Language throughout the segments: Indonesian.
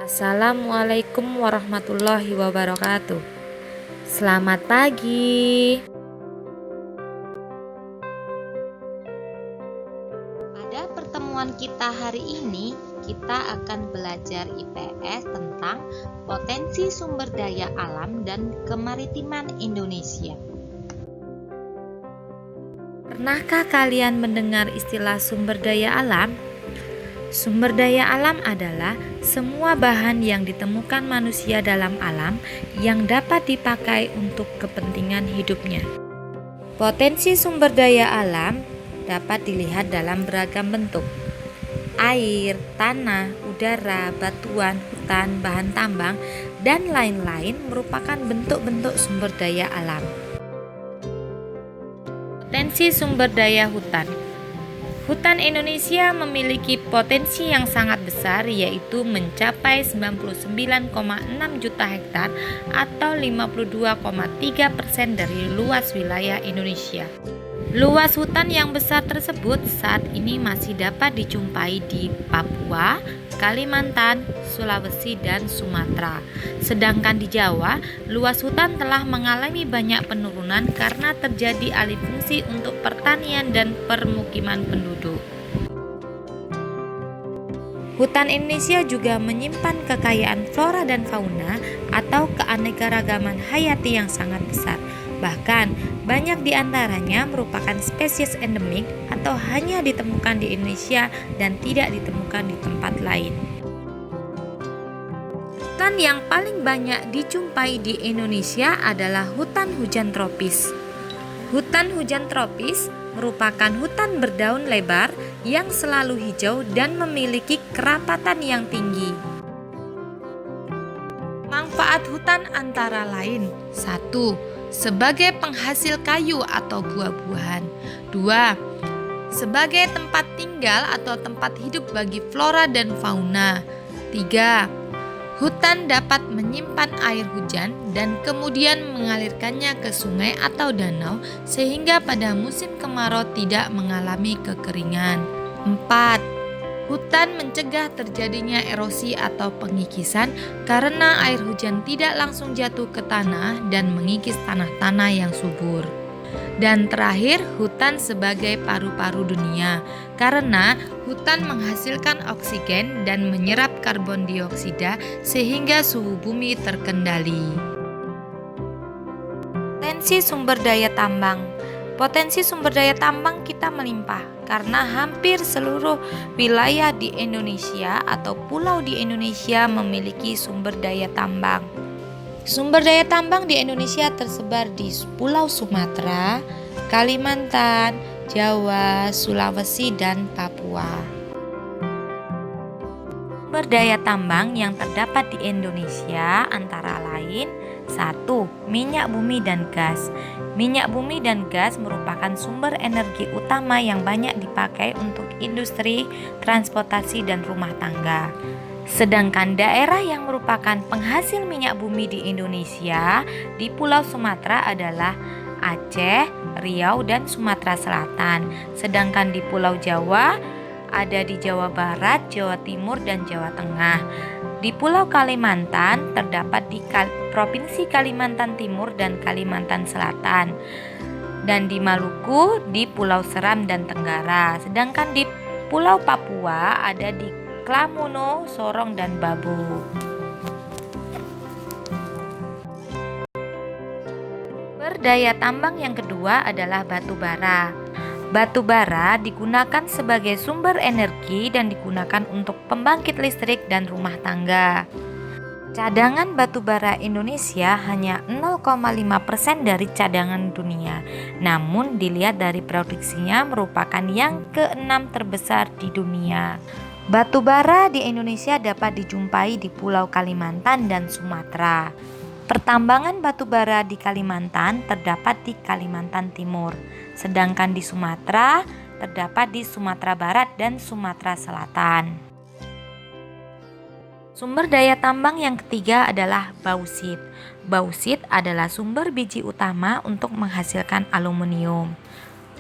Assalamualaikum warahmatullahi wabarakatuh. Selamat pagi. Pada pertemuan kita hari ini, kita akan belajar IPS tentang potensi sumber daya alam dan kemaritiman Indonesia. Pernahkah kalian mendengar istilah sumber daya alam? Sumber daya alam adalah semua bahan yang ditemukan manusia dalam alam yang dapat dipakai untuk kepentingan hidupnya. Potensi sumber daya alam dapat dilihat dalam beragam bentuk. Air, tanah, udara, batuan, hutan, bahan tambang, dan lain-lain merupakan bentuk-bentuk sumber daya alam. Potensi sumber daya hutan. Hutan Indonesia memiliki potensi yang sangat besar, yaitu mencapai 99,6 juta hektar atau 52,3% dari luas wilayah Indonesia. Luas hutan yang besar tersebut saat ini masih dapat dijumpai di Papua, Kalimantan, Sulawesi, dan Sumatera. Sedangkan di Jawa, luas hutan telah mengalami banyak penurunan karena terjadi alih fungsi untuk pertanian dan permukiman penduduk. Hutan Indonesia juga menyimpan kekayaan flora dan fauna atau keanekaragaman hayati yang sangat besar. Bahkan, banyak di antaranya merupakan spesies endemik atau hanya ditemukan di Indonesia dan tidak ditemukan di tempat lain. Hutan yang paling banyak dijumpai di Indonesia adalah hutan hujan tropis. Hutan hujan tropis merupakan hutan berdaun lebar yang selalu hijau dan memiliki kerapatan yang tinggi. Manfaat hutan antara lain: 1. Sebagai penghasil kayu atau buah-buahan. 2. Sebagai tempat tinggal atau tempat hidup bagi flora dan fauna. 3. Hutan dapat menyimpan air hujan dan kemudian mengalirkannya ke sungai atau danau sehingga pada musim kemarau tidak mengalami kekeringan. 4. Hutan mencegah terjadinya erosi atau pengikisan karena air hujan tidak langsung jatuh ke tanah dan mengikis tanah-tanah yang subur. Dan terakhir, hutan sebagai paru-paru dunia karena hutan menghasilkan oksigen dan menyerap karbon dioksida sehingga suhu bumi terkendali. Potensi sumber daya tambang. Potensi sumber daya tambang kita melimpah karena hampir seluruh wilayah di Indonesia atau pulau di Indonesia memiliki sumber daya tambang. Sumber daya tambang di Indonesia tersebar di Pulau Sumatera, Kalimantan, Jawa, Sulawesi, dan Papua. Sumber daya tambang yang terdapat di Indonesia antara lain: 1. Minyak bumi dan gas. Minyak bumi dan gas merupakan sumber energi utama yang banyak dipakai untuk industri, transportasi, dan rumah tangga. Sedangkan daerah yang merupakan penghasil minyak bumi di Indonesia di Pulau Sumatera adalah Aceh, Riau, dan Sumatera Selatan. Sedangkan di Pulau Jawa ada di Jawa Barat, Jawa Timur, dan Jawa Tengah. Di Pulau Kalimantan terdapat di Provinsi Kalimantan Timur dan Kalimantan Selatan. Dan di Maluku di Pulau Seram dan Tenggara. Sedangkan di Pulau Papua ada di Klamono, Sorong, dan Babu. Berdaya tambang yang kedua adalah batu bara. Batu bara digunakan sebagai sumber energi dan digunakan untuk pembangkit listrik dan rumah tangga. Cadangan batu bara Indonesia hanya 0,5% dari cadangan dunia. Namun dilihat dari produksinya merupakan yang ke-6 terbesar di dunia. Batu bara di Indonesia dapat dijumpai di Pulau Kalimantan dan Sumatera. Pertambangan batu bara di Kalimantan terdapat di Kalimantan Timur, sedangkan di Sumatera terdapat di Sumatera Barat dan Sumatera Selatan. Sumber daya tambang yang ketiga adalah bauksit. Bauksit adalah sumber biji utama untuk menghasilkan aluminium.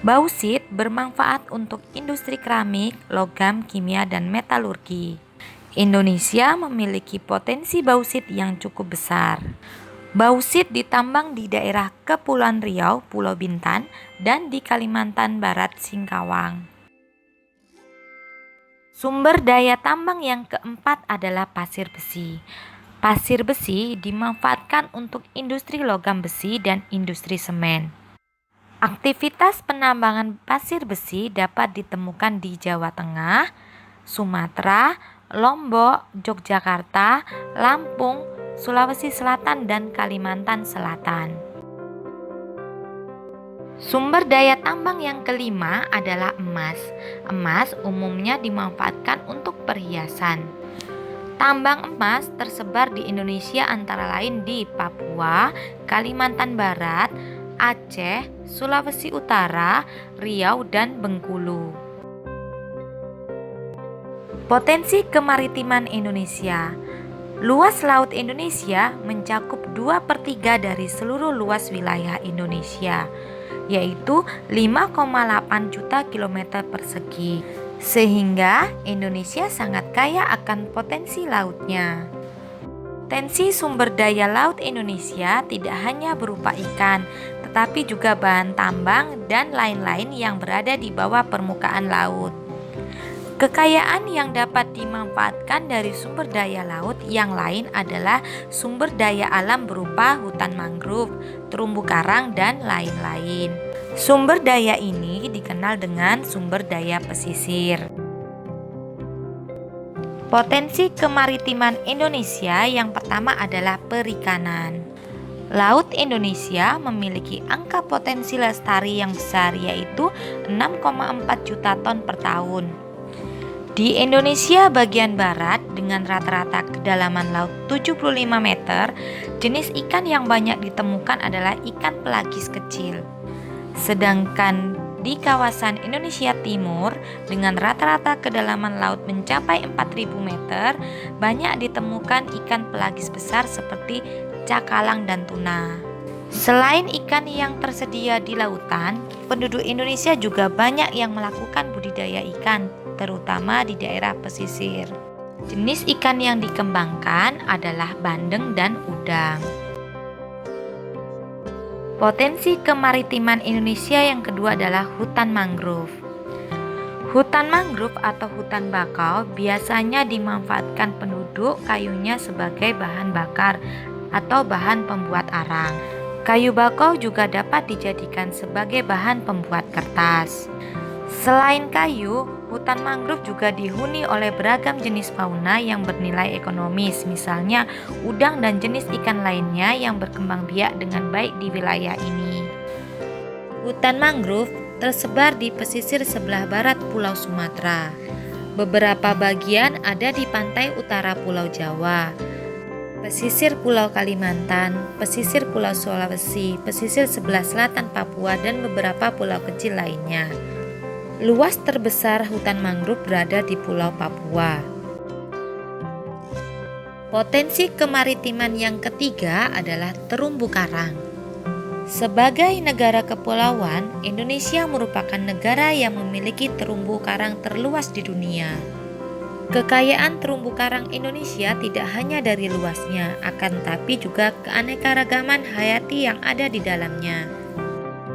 Bauksit bermanfaat untuk industri keramik, logam, kimia, dan metalurgi. Indonesia memiliki potensi bauksit yang cukup besar. Bauksit ditambang di daerah Kepulauan Riau, Pulau Bintan, dan di Kalimantan Barat, Singkawang. Sumber daya tambang yang keempat adalah pasir besi. Pasir besi dimanfaatkan untuk industri logam besi dan industri semen. Aktivitas penambangan pasir besi dapat ditemukan di Jawa Tengah, Sumatera, Lombok, Yogyakarta, Lampung, Sulawesi Selatan, dan Kalimantan Selatan. Sumber daya tambang yang kelima adalah emas. Emas umumnya dimanfaatkan untuk perhiasan. Tambang emas tersebar di Indonesia antara lain di Papua, Kalimantan Barat, Aceh, Sulawesi Utara, Riau, dan Bengkulu. Potensi kemaritiman Indonesia. Luas laut Indonesia mencakup 2/3 dari seluruh luas wilayah Indonesia, yaitu 5,8 juta kilometer persegi, sehingga Indonesia sangat kaya akan potensi lautnya. Potensi sumber daya laut Indonesia tidak hanya berupa ikan, tetapi juga bahan tambang dan lain-lain yang berada di bawah permukaan laut. Kekayaan yang dapat dimanfaatkan dari sumber daya laut yang lain adalah sumber daya alam berupa hutan mangrove, terumbu karang, dan lain-lain. Sumber daya ini dikenal dengan sumber daya pesisir. Potensi kemaritiman Indonesia yang pertama adalah perikanan. Laut Indonesia memiliki angka potensi lestari yang besar, yaitu 6,4 juta ton per tahun. Di Indonesia bagian barat dengan rata-rata kedalaman laut 75 meter, jenis ikan yang banyak ditemukan adalah ikan pelagis kecil. Sedangkan di kawasan Indonesia Timur dengan rata-rata kedalaman laut mencapai 4.000 meter, banyak ditemukan ikan pelagis besar seperti cakalang dan tuna. Selain ikan yang tersedia di lautan, penduduk Indonesia juga banyak yang melakukan budidaya ikan, terutama di daerah pesisir. Jenis ikan yang dikembangkan adalah bandeng dan udang. Potensi kemaritiman Indonesia yang kedua adalah hutan mangrove. Hutan mangrove atau hutan bakau biasanya dimanfaatkan penduduk kayunya sebagai bahan bakar atau bahan pembuat arang. Kayu bakau juga dapat dijadikan sebagai bahan pembuat kertas. Selain kayu, hutan mangrove juga dihuni oleh beragam jenis fauna yang bernilai ekonomis, misalnya udang dan jenis ikan lainnya yang berkembang biak dengan baik di wilayah ini. Hutan mangrove tersebar di pesisir sebelah barat Pulau Sumatera. Beberapa bagian ada di pantai utara Pulau Jawa, pesisir Pulau Kalimantan, pesisir Pulau Sulawesi, pesisir sebelah selatan Papua, dan beberapa pulau kecil lainnya. Luas terbesar hutan mangrove berada di Pulau Papua. Potensi kemaritiman yang ketiga adalah terumbu karang. Sebagai negara kepulauan, Indonesia merupakan negara yang memiliki terumbu karang terluas di dunia. Kekayaan terumbu karang Indonesia tidak hanya dari luasnya, akan tetapi juga keanekaragaman hayati yang ada di dalamnya.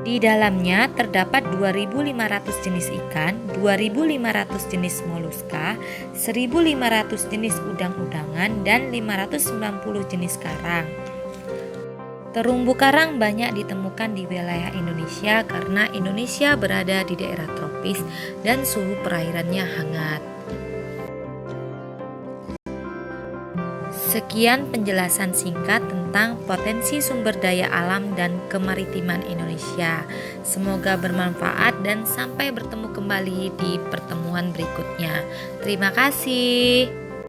Di dalamnya terdapat 2.500 jenis ikan, 2.500 jenis moluska, 1.500 jenis udang-udangan, dan 590 jenis karang. Terumbu karang banyak ditemukan di wilayah Indonesia karena Indonesia berada di daerah tropis dan suhu perairannya hangat. Sekian penjelasan singkat tentang potensi sumber daya alam dan kemaritiman Indonesia. Semoga bermanfaat dan sampai bertemu kembali di pertemuan berikutnya. Terima kasih.